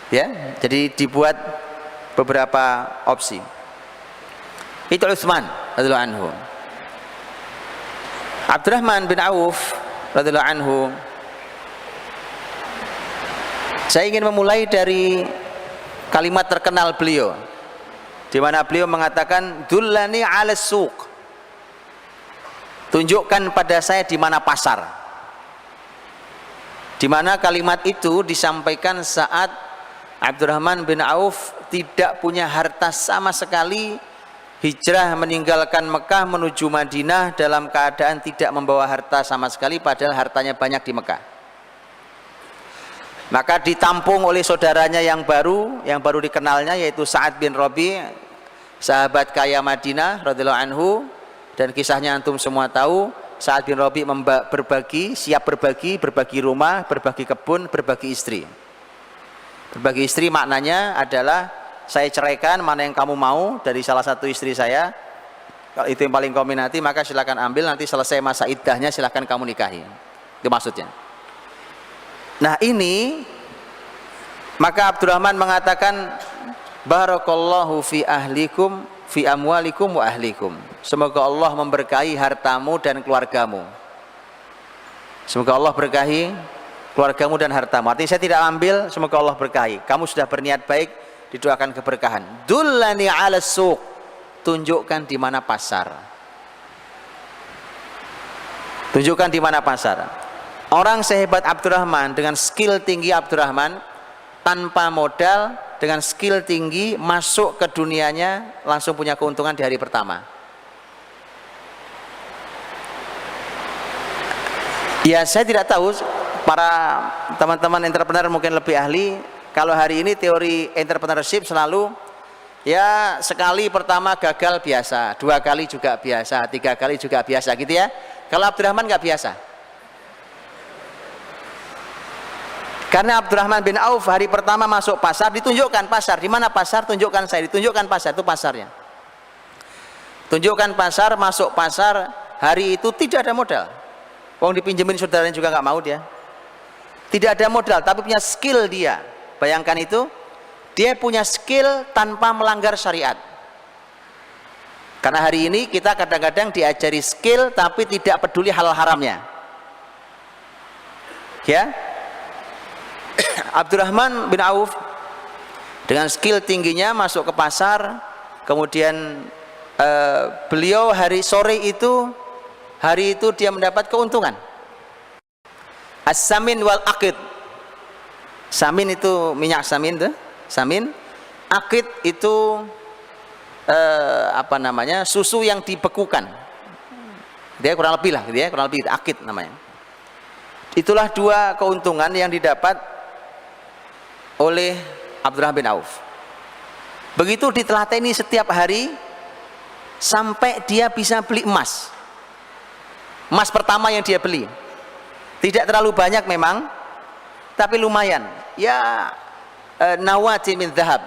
Ya, jadi dibuat beberapa opsi. Itu Utsman radhiyallahu anhu. Abdurrahman bin Auf radhiyallahu anhu, saya ingin memulai dari kalimat terkenal beliau, di mana beliau mengatakan, dullani 'ala suq, tunjukkan pada saya di mana pasar. Di mana kalimat itu disampaikan saat Abdurrahman bin Auf tidak punya harta sama sekali, hijrah meninggalkan Mekah menuju Madinah dalam keadaan tidak membawa harta sama sekali, padahal hartanya banyak di Mekah. Maka ditampung oleh saudaranya yang baru dikenalnya, yaitu Sa'ad bin Rabi', sahabat kaya Madinah radhiyallahu anhu, dan kisahnya antum semua tahu. Sa'ad bin Rabi' siap berbagi rumah, berbagi kebun, berbagi istri. Berbagi istri maknanya adalah, saya ceraikan, mana yang kamu mau dari salah satu istri saya, kalau itu yang paling kau minati maka silakan ambil, nanti selesai masa iddahnya silakan kamu nikahi. Itu maksudnya. Nah ini, maka Abdurrahman mengatakan, barakallahu fi ahlikum, fi amwalikum wa ahlikum. Semoga Allah memberkahi hartamu dan keluargamu. Semoga Allah berkahi keluargamu dan hartamu. Artinya saya tidak ambil, semoga Allah berkahi. Kamu sudah berniat baik, didoakan keberkahan. Dullani 'ala suq, tunjukkan di mana pasar. Tunjukkan di mana pasar. Orang sehebat Abdurrahman, dengan skill tinggi Abdurrahman, tanpa modal, dengan skill tinggi, masuk ke dunianya, langsung punya keuntungan di hari pertama. Ya saya tidak tahu, para teman-teman entrepreneur mungkin lebih ahli. Kalau hari ini teori entrepreneurship selalu, ya sekali pertama gagal biasa, 2 kali juga biasa, 3 kali juga biasa gitu ya. Kalau Abdurrahman nggak biasa. Karena Abdurrahman bin Auf hari pertama masuk pasar, ditunjukkan pasar. Di mana pasar? Tunjukkan saya. Ditunjukkan pasar, itu pasarnya. Tunjukkan pasar, masuk pasar. Hari itu tidak ada modal. Wong dipinjemin saudaranya juga nggak mau dia. Tidak ada modal, tapi punya skill dia. Bayangkan itu, dia punya skill tanpa melanggar syariat. Karena hari ini kita kadang-kadang diajari skill, tapi tidak peduli halal haramnya. Ya. Abdurrahman bin Auf dengan skill tingginya masuk ke pasar, kemudian beliau hari itu dia mendapat keuntungan. As-samin wal aqid. Samin itu minyak samin tuh, samin. Aqid itu susu yang dibekukan. Dia kurang lebih lah, gitu ya, kurang lebih aqid namanya. Itulah 2 keuntungan yang didapat oleh Abdurrahman bin Auf. Begitu ditelateni setiap hari sampai dia bisa beli emas. Emas pertama yang dia beli tidak terlalu banyak memang, tapi lumayan. Ya nawati min dhahab.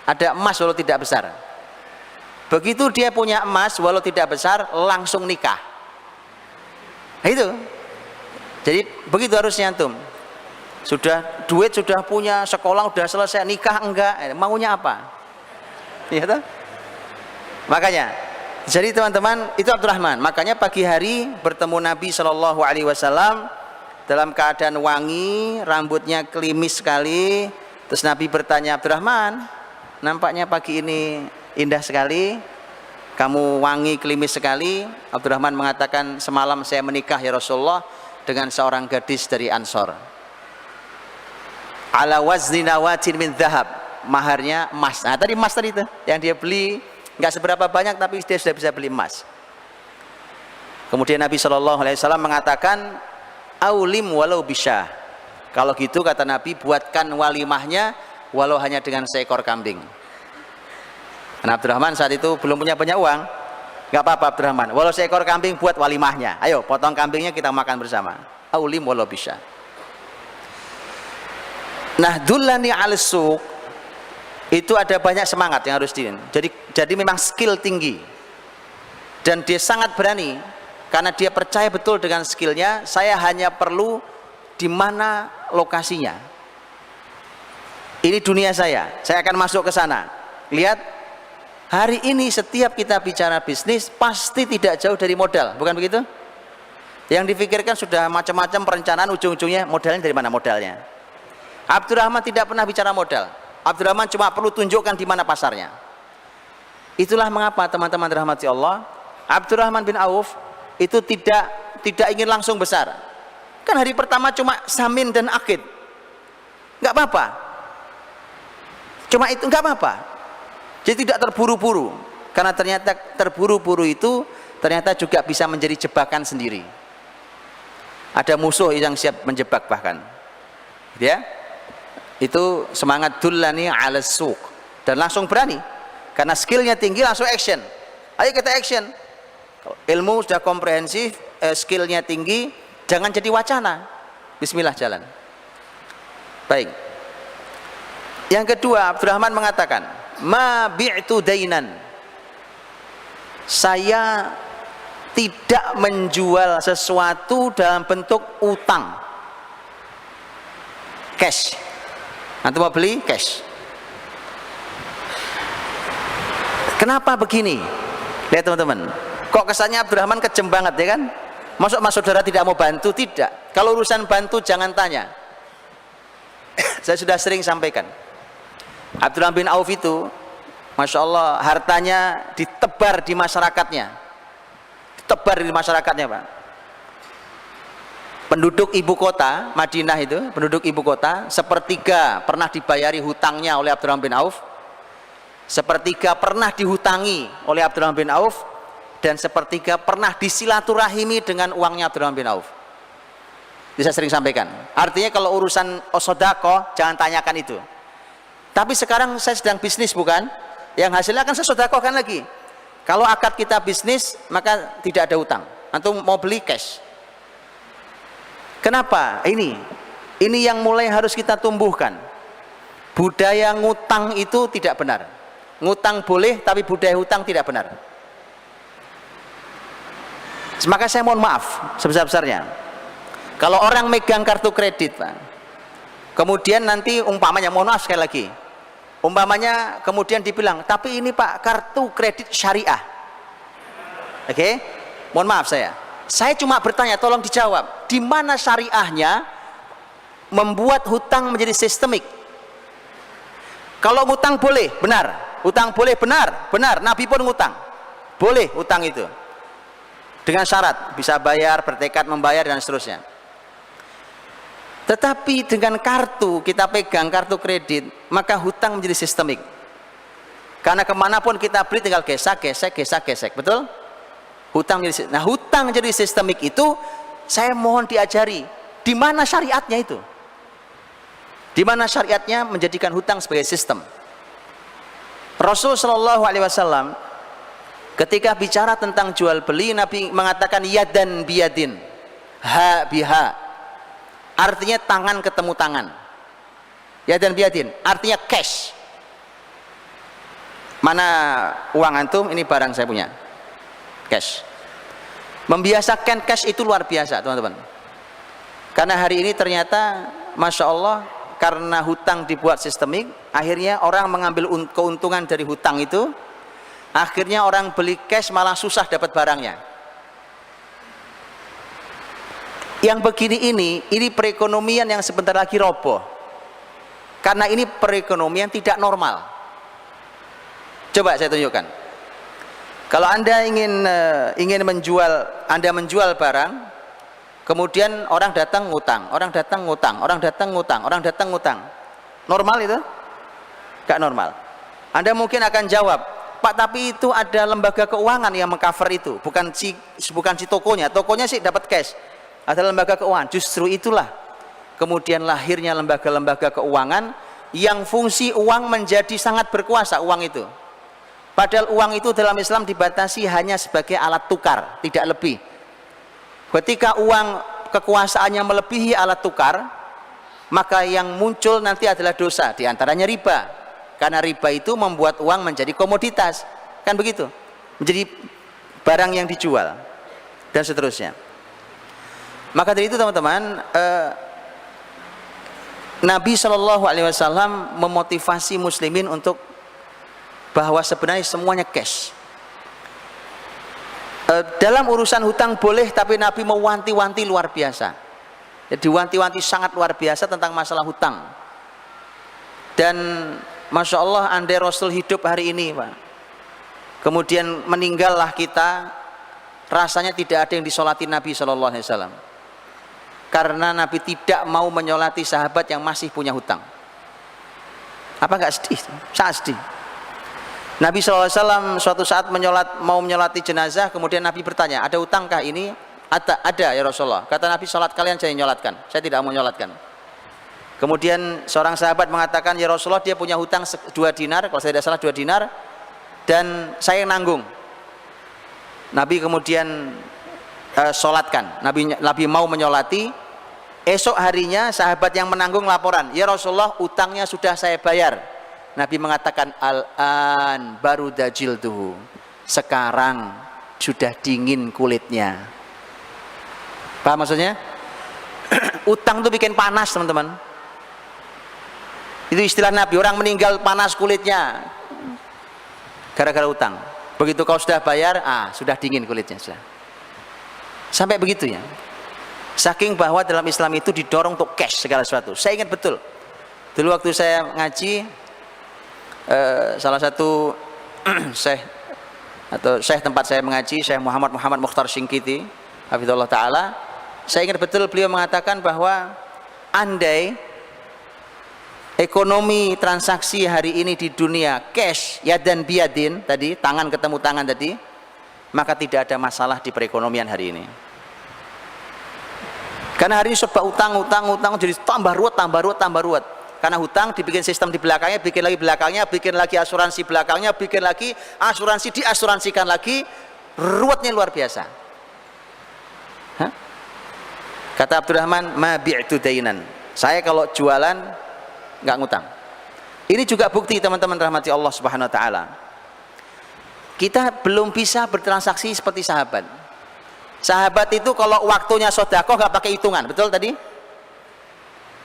Ada emas walau tidak besar. Begitu dia punya emas walau tidak besar, langsung nikah. Nah, itu. Jadi begitu harusnya antum. Sudah duit sudah punya, sekolah sudah selesai, nikah enggak, maunya apa? Iya toh? Makanya, jadi teman-teman, itu Abdurrahman. Makanya pagi hari bertemu Nabi Shallallahu Alaihi Wasallam dalam keadaan wangi, rambutnya klimis sekali. Terus Nabi bertanya, Abdurrahman, nampaknya pagi ini indah sekali, kamu wangi klimis sekali. Abdurrahman mengatakan, semalam saya menikah ya Rasulullah dengan seorang gadis dari Ansor. Ala wazni nawatin min dhahab, maharnya emas. Nah tadi emas tadi itu yang dia beli nggak seberapa banyak, tapi dia sudah bisa beli emas. Kemudian Nabi SAW mengatakan, aulim walau bisa. Kalau gitu kata Nabi, buatkan walimahnya walau hanya dengan seekor kambing. Karena Abdurrahman saat itu belum punya banyak uang. Nggak apa-apa Abdurrahman, walau seekor kambing buat walimahnya. Ayo potong kambingnya, kita makan bersama. Aulim walau bisa. Nah, dullani 'ala suq itu ada banyak semangat yang harus jadi memang skill tinggi, dan dia sangat berani karena dia percaya betul dengan skillnya. Saya hanya perlu di mana lokasinya. ini dunia saya akan masuk ke sana. Lihat, hari ini setiap kita bicara bisnis pasti tidak jauh dari modal, bukan begitu? Yang dipikirkan sudah macam-macam perencanaan, ujung-ujungnya modalnya dari mana modalnya. Abdurrahman tidak pernah bicara modal. Abdurrahman cuma perlu tunjukkan di mana pasarnya. Itulah mengapa teman-teman dirahmati Allah, Abdurrahman bin Auf itu tidak ingin langsung besar. Kan hari pertama cuma samin dan akid, nggak apa-apa. Cuma itu nggak apa-apa. Jadi tidak terburu-buru, karena ternyata terburu-buru itu ternyata juga bisa menjadi jebakan sendiri. Ada musuh yang siap menjebak bahkan, ya. Itu semangat dullani ala suq, dan langsung berani karena skillnya tinggi, langsung action. Ayo kita action. Kalau ilmu sudah komprehensif, skillnya tinggi, jangan jadi wacana. Bismillah, jalan. Baik. Yang kedua, Abdurrahman mengatakan, ma bi'tu dainan, saya tidak menjual sesuatu dalam bentuk utang, cash. Nanti mau beli cash. Kenapa begini? Lihat teman-teman, kok kesannya Abdurrahman kejem banget, ya kan? Masuk mas saudara tidak mau bantu? Tidak. Kalau urusan bantu jangan tanya. Saya sudah sering sampaikan, Abdurrahman bin Auf itu, Masya Allah, hartanya ditebar di masyarakatnya. Ditebar di masyarakatnya, Pak. Penduduk ibu kota, Madinah itu, penduduk ibu kota, sepertiga pernah dibayari hutangnya oleh Abdurrahman bin Auf, sepertiga pernah dihutangi oleh Abdurrahman bin Auf, dan sepertiga pernah disilaturahimi dengan uangnya Abdurrahman bin Auf. Bisa sering sampaikan. Artinya kalau urusan sodako, jangan tanyakan itu. Tapi sekarang saya sedang bisnis, bukan? Yang hasilnya akan saya sodakohkan lagi. Kalau akad kita bisnis, maka tidak ada utang. Antum mau beli cash. Kenapa? Ini yang mulai harus kita tumbuhkan. Budaya ngutang itu tidak benar. Ngutang boleh, tapi budaya hutang tidak benar. Maka saya mohon maaf sebesar-besarnya. Kalau orang megang kartu kredit, Pak, kemudian nanti umpamanya, mohon maaf sekali lagi, umpamanya kemudian dibilang, tapi ini Pak kartu kredit syariah. Oke? Mohon maaf saya cuma bertanya, tolong dijawab, di mana syariahnya membuat hutang menjadi sistemik? Kalau ngutang boleh, benar. Hutang boleh, benar. Nabi pun ngutang. Boleh hutang itu. Dengan syarat, bisa bayar, bertekad membayar, dan seterusnya. Tetapi dengan kartu, kita pegang kartu kredit, maka hutang menjadi sistemik. Karena kemanapun kita beli tinggal gesek, betul? Hutang menjadi sistemik itu, saya mohon diajari, di mana syariatnya itu? Di mana syariatnya menjadikan hutang sebagai sistem? Rasul Shallallahu Alaihi Wasallam ketika bicara tentang jual beli, Nabi mengatakan yadan biyadin, ha biha. Artinya tangan ketemu tangan. Yadan biyadin, artinya cash. Mana uang antum? Ini barang saya punya. Cash. Membiasakan cash itu luar biasa, teman-teman. Karena hari ini ternyata, Masya Allah, karena hutang dibuat sistemik, akhirnya orang mengambil keuntungan dari hutang itu. Akhirnya orang beli cash malah susah dapat barangnya. Yang begini ini perekonomian yang sebentar lagi roboh. Karena ini perekonomian tidak normal. Coba saya tunjukkan. Kalau Anda ingin menjual, Anda menjual barang, kemudian orang datang ngutang, orang datang ngutang. Normal itu? Gak normal. Anda mungkin akan jawab, Pak, tapi itu ada lembaga keuangan yang mengcover itu, bukan si tokonya. Tokonya sih dapat cash. Ada lembaga keuangan. Justru itulah kemudian lahirnya lembaga-lembaga keuangan yang fungsi uang menjadi sangat berkuasa, uang itu. Padahal uang itu dalam Islam dibatasi hanya sebagai alat tukar, tidak lebih. Ketika uang kekuasaannya melebihi alat tukar, maka yang muncul nanti adalah dosa, diantaranya riba. Karena riba itu membuat uang menjadi komoditas, kan begitu, menjadi barang yang dijual dan seterusnya. Maka dari itu teman-teman, Nabi Shallallahu Alaihi Wasallam memotivasi muslimin untuk bahwa sebenarnya semuanya cash. Dalam urusan hutang boleh, tapi Nabi mewanti-wanti luar biasa. Jadi wanti-wanti sangat luar biasa tentang masalah hutang. Dan Masya Allah, andai Rasul hidup hari ini, Pak, kemudian meninggallah kita, rasanya tidak ada yang disolati Nabi Shallallahu Alaihi Wasallam, karena Nabi tidak mau menyolati sahabat yang masih punya hutang. Apa enggak sedih? Sangat sedih. Nabi SAW suatu saat mau menyolati jenazah, kemudian Nabi bertanya, ada hutangkah ini? Ada ya Rasulullah. Kata Nabi, sholat kalian saya nyolatkan, saya tidak mau nyolatkan. Kemudian seorang sahabat mengatakan, ya Rasulullah, dia punya hutang 2 dinar, kalau saya tidak salah 2 dinar, dan saya yang nanggung. Nabi kemudian sholatkan, Nabi mau menyolati. Esok harinya sahabat yang menanggung laporan, ya Rasulullah, utangnya sudah saya bayar. Nabi mengatakan, al-an baru dajil tuh, sekarang sudah dingin kulitnya. Paham maksudnya? Utang tuh bikin panas, teman-teman. Itu istilah Nabi, orang meninggal panas kulitnya gara-gara utang. Begitu kau sudah bayar, sudah dingin kulitnya sudah. Sampai begitu ya. Saking bahwa dalam Islam itu didorong untuk cash segala sesuatu. Saya ingat betul, dulu waktu saya ngaji, salah satu syekh tempat saya mengaji, Syekh Muhammad Mukhtar Syingkiti hafizallahu taala, saya ingat betul beliau mengatakan bahwa andai ekonomi transaksi hari ini di dunia cash, yadan biyadin tadi, tangan ketemu tangan tadi, maka tidak ada masalah di perekonomian hari ini. Karena hari ini serba utang jadi tambah ruwet. Karena hutang dibikin sistem di belakangnya, bikin lagi belakangnya, bikin lagi asuransi belakangnya, bikin lagi asuransi diasuransikan lagi, ruwetnya luar biasa. Hah? Kata Abdurrahman, ma bi'tu dainan, saya kalau jualan nggak ngutang. Ini juga bukti, teman-teman rahmati Allah Subhanahu Wa Taala, kita belum bisa bertransaksi seperti sahabat. Sahabat itu kalau waktunya sedekah nggak pakai hitungan, betul tadi?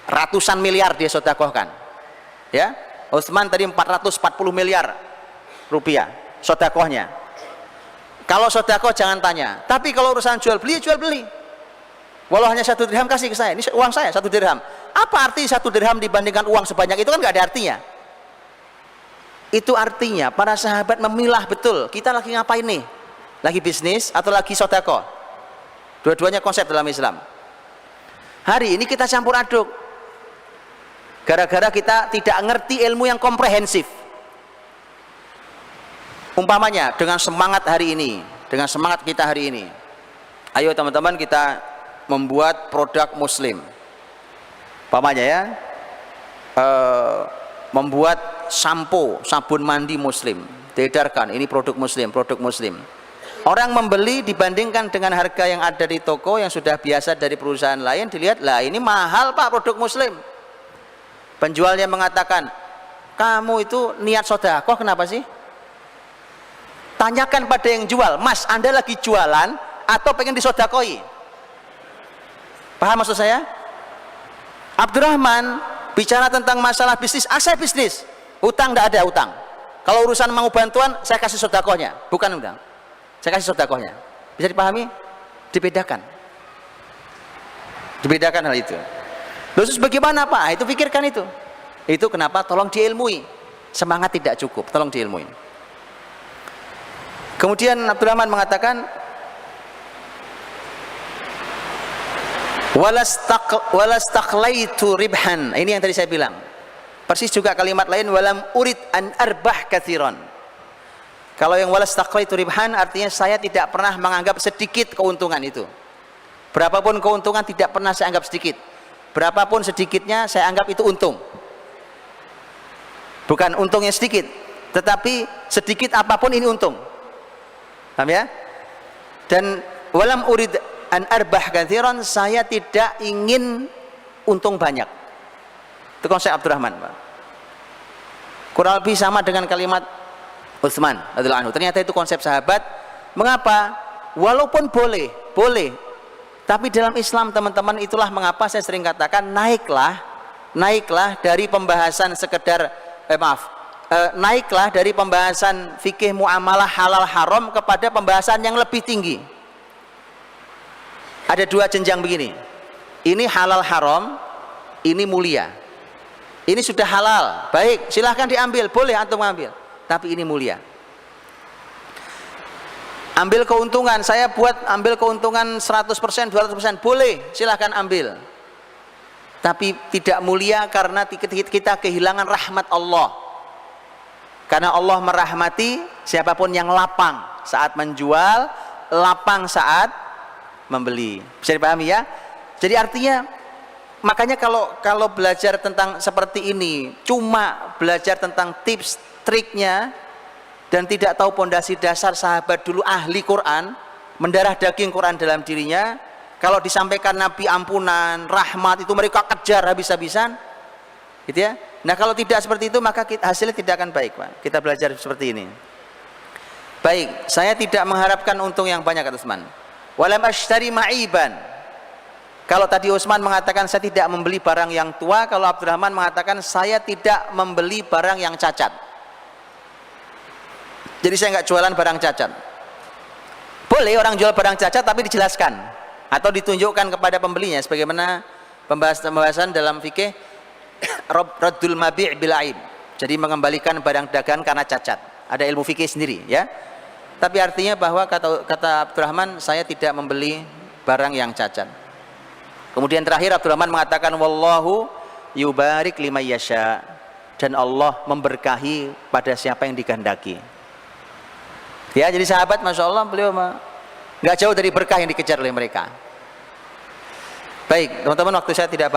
Ratusan miliar dia sedekahkan, ya. Utsman tadi 440 miliar rupiah sedekahnya. Kalau sedekah jangan tanya, tapi kalau urusan jual beli, walau hanya 1 dirham kasih ke saya, ini uang saya 1 dirham. Apa arti 1 dirham dibandingkan uang sebanyak itu? Kan nggak ada artinya. Itu artinya para sahabat memilah betul, kita lagi ngapain nih, lagi bisnis atau lagi sedekah. Dua-duanya konsep dalam Islam. Hari ini kita campur aduk, gara-gara kita tidak ngerti ilmu yang komprehensif. Umpamanya dengan semangat hari ini, dengan semangat kita hari ini, ayo teman-teman kita membuat produk muslim. Umpamanya ya, membuat sampo, sabun mandi muslim, diedarkan, ini produk muslim. Orang membeli dibandingkan dengan harga yang ada di toko yang sudah biasa dari perusahaan lain, dilihat, lah ini mahal Pak produk muslim. Penjualnya mengatakan, kamu itu niat sedekah kenapa sih? Tanyakan pada yang jual, Mas, Anda lagi jualan atau pengen disedekahi? Paham maksud saya? Abdurrahman bicara tentang masalah bisnis, saya bisnis, utang tidak ada utang. Kalau urusan mau bantuan, saya kasih sedekahnya, bukan utang. Saya kasih sedekahnya. Bisa dipahami? Dibedakan hal itu. Terus bagaimana Pak? Itu pikirkan itu. Itu kenapa tolong diilmui. Semangat tidak cukup, tolong diilmui. Kemudian Abdurrahman mengatakan, walastaqlaitu ribhan. Ini yang tadi saya bilang. Persis juga kalimat lain, walam urid an arbah katsiran. Kalau yang walastaqlaitu ribhan artinya saya tidak pernah menganggap sedikit keuntungan itu. Berapapun keuntungan tidak pernah saya anggap sedikit. Berapapun sedikitnya saya anggap itu untung. Bukan untungnya sedikit, tetapi sedikit apapun ini untung. Paham ya? Dan walam urid an arbah katsiran, saya tidak ingin untung banyak. Itu konsep Abdurrahman, Pak. Kurang lebih sama dengan kalimat Utsman radhiyallahu anhu. Ternyata itu konsep sahabat. Mengapa? Walaupun boleh, tapi dalam Islam teman-teman, itulah mengapa saya sering katakan naiklah naiklah dari pembahasan sekedar naiklah dari pembahasan fikih muamalah halal haram kepada pembahasan yang lebih tinggi. Ada dua jenjang begini. Ini halal haram, ini mulia. Ini sudah halal, baik, silahkan diambil, boleh antum ambil. Tapi ini mulia. Ambil keuntungan, saya buat ambil keuntungan 100%, 200%, boleh, silahkan ambil. Tapi tidak mulia karena kita kehilangan rahmat Allah. Karena Allah merahmati siapapun yang lapang saat menjual, lapang saat membeli. Bisa dipahami ya? Jadi artinya, makanya kalau belajar tentang seperti ini, cuma belajar tentang tips, triknya, dan tidak tahu pondasi dasar sahabat dulu ahli Quran, mendarah daging Quran dalam dirinya, kalau disampaikan Nabi ampunan, rahmat, itu mereka kejar habis-habisan, gitu ya. Nah kalau tidak seperti itu, maka hasilnya tidak akan baik, Pak. Kita belajar seperti ini. Baik, saya tidak mengharapkan untung yang banyak, kata Utsman. Walam ashtari ma'iban. Kalau tadi Utsman mengatakan saya tidak membeli barang yang tua, kalau Abdurrahman mengatakan saya tidak membeli barang yang cacat. Jadi saya nggak jualan barang cacat. Boleh orang jual barang cacat tapi dijelaskan atau ditunjukkan kepada pembelinya, sebagaimana pembahasan dalam fikih raddul mabi' bil aib. Jadi mengembalikan barang dagangan karena cacat. Ada ilmu fikih sendiri, ya. Tapi artinya bahwa kata Abdurrahman, saya tidak membeli barang yang cacat. Kemudian terakhir Abdurrahman mengatakan wallahu yubarik liman yasha, dan Allah memberkahi pada siapa yang dikehendaki. Ya, jadi sahabat Masya Allah beliau nggak jauh dari berkah yang dikejar oleh mereka. Baik teman-teman, waktu saya tidak